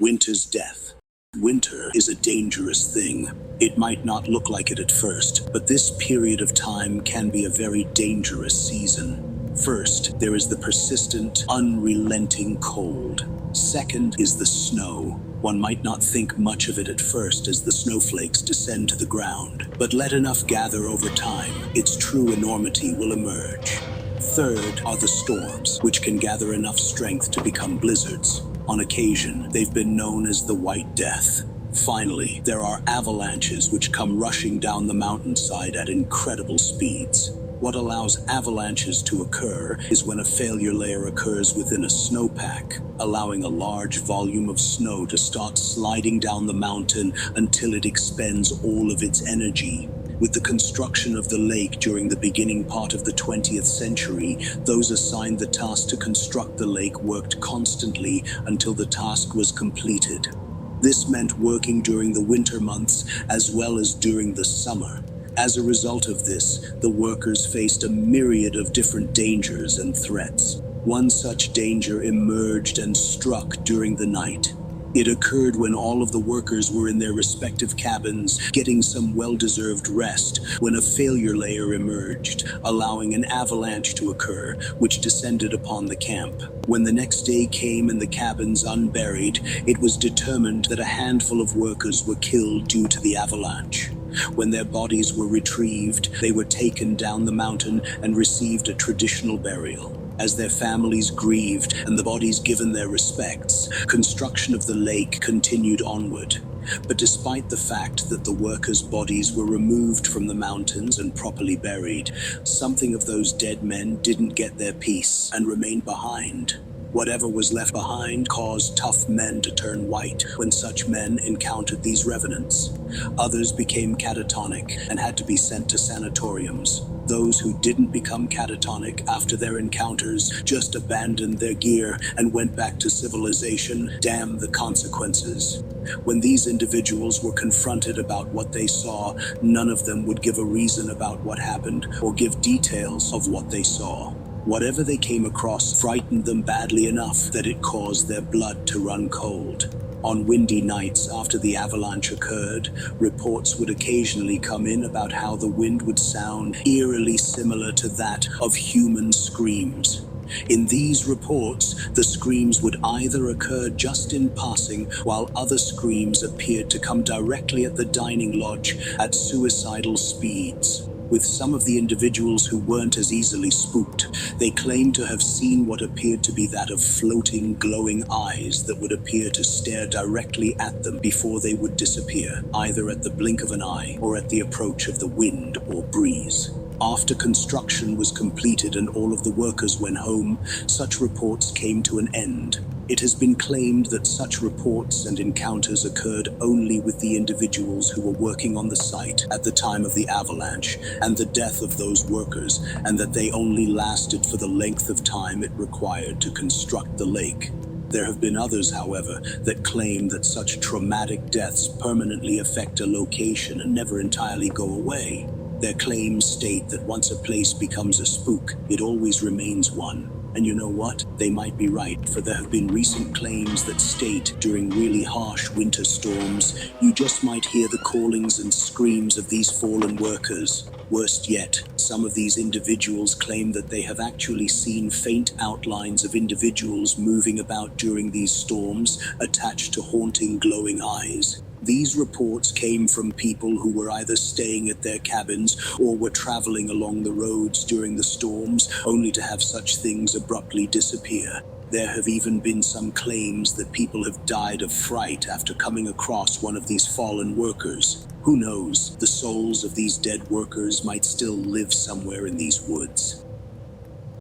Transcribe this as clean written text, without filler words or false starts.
Winter's death. Winter is a dangerous thing. It might not look like it at first, but this period of time can be a very dangerous season. First, there is the persistent, unrelenting cold. Second is the snow. One might not think much of it at first as the snowflakes descend to the ground, but let enough gather over time, its true enormity will emerge. Third are the storms, which can gather enough strength to become blizzards. On occasion, they've been known as the White Death. Finally, there are avalanches which come rushing down the mountainside at incredible speeds. What allows avalanches to occur is when a failure layer occurs within a snowpack, allowing a large volume of snow to start sliding down the mountain until it expends all of its energy. With the construction of the lake during the beginning part of the 20th century, those assigned the task to construct the lake worked constantly until the task was completed. This meant working during the winter months as well as during the summer. As a result of this, the workers faced a myriad of different dangers and threats. One such danger emerged and struck during the night. It occurred when all of the workers were in their respective cabins, getting some well-deserved rest, when a failure layer emerged, allowing an avalanche to occur, which descended upon the camp. When the next day came and the cabins unburied, it was determined that a handful of workers were killed due to the avalanche. When their bodies were retrieved, they were taken down the mountain and received a traditional burial. As their families grieved and the bodies given their respects, construction of the lake continued onward. But despite the fact that the workers' bodies were removed from the mountains and properly buried, something of those dead men didn't get their peace and remained behind. Whatever was left behind caused tough men to turn white when such men encountered these revenants. Others became catatonic and had to be sent to sanatoriums. Those who didn't become catatonic after their encounters just abandoned their gear and went back to civilization. Damn the consequences. When these individuals were confronted about what they saw, none of them would give a reason about what happened or give details of what they saw. Whatever they came across frightened them badly enough that it caused their blood to run cold. On windy nights after the avalanche occurred, reports would occasionally come in about how the wind would sound eerily similar to that of human screams. In these reports, the screams would either occur just in passing, while other screams appeared to come directly at the dining lodge at suicidal speeds. With some of the individuals who weren't as easily spooked, they claimed to have seen what appeared to be that of floating, glowing eyes that would appear to stare directly at them before they would disappear, either at the blink of an eye or at the approach of the wind or breeze. After construction was completed and all of the workers went home, such reports came to an end. It has been claimed that such reports and encounters occurred only with the individuals who were working on the site at the time of the avalanche and the death of those workers, and that they only lasted for the length of time it required to construct the lake. There have been others, however, that claim that such traumatic deaths permanently affect a location and never entirely go away. Their claims state that once a place becomes a spook, it always remains one. And you know what? They might be right, for there have been recent claims that state during really harsh winter storms, you just might hear the callings and screams of these fallen workers. Worst yet, some of these individuals claim that they have actually seen faint outlines of individuals moving about during these storms, attached to haunting glowing eyes. These reports came from people who were either staying at their cabins or were traveling along the roads during the storms, only to have such things abruptly disappear. There have even been some claims that people have died of fright after coming across one of these fallen workers. Who knows? The souls of these dead workers might still live somewhere in these woods.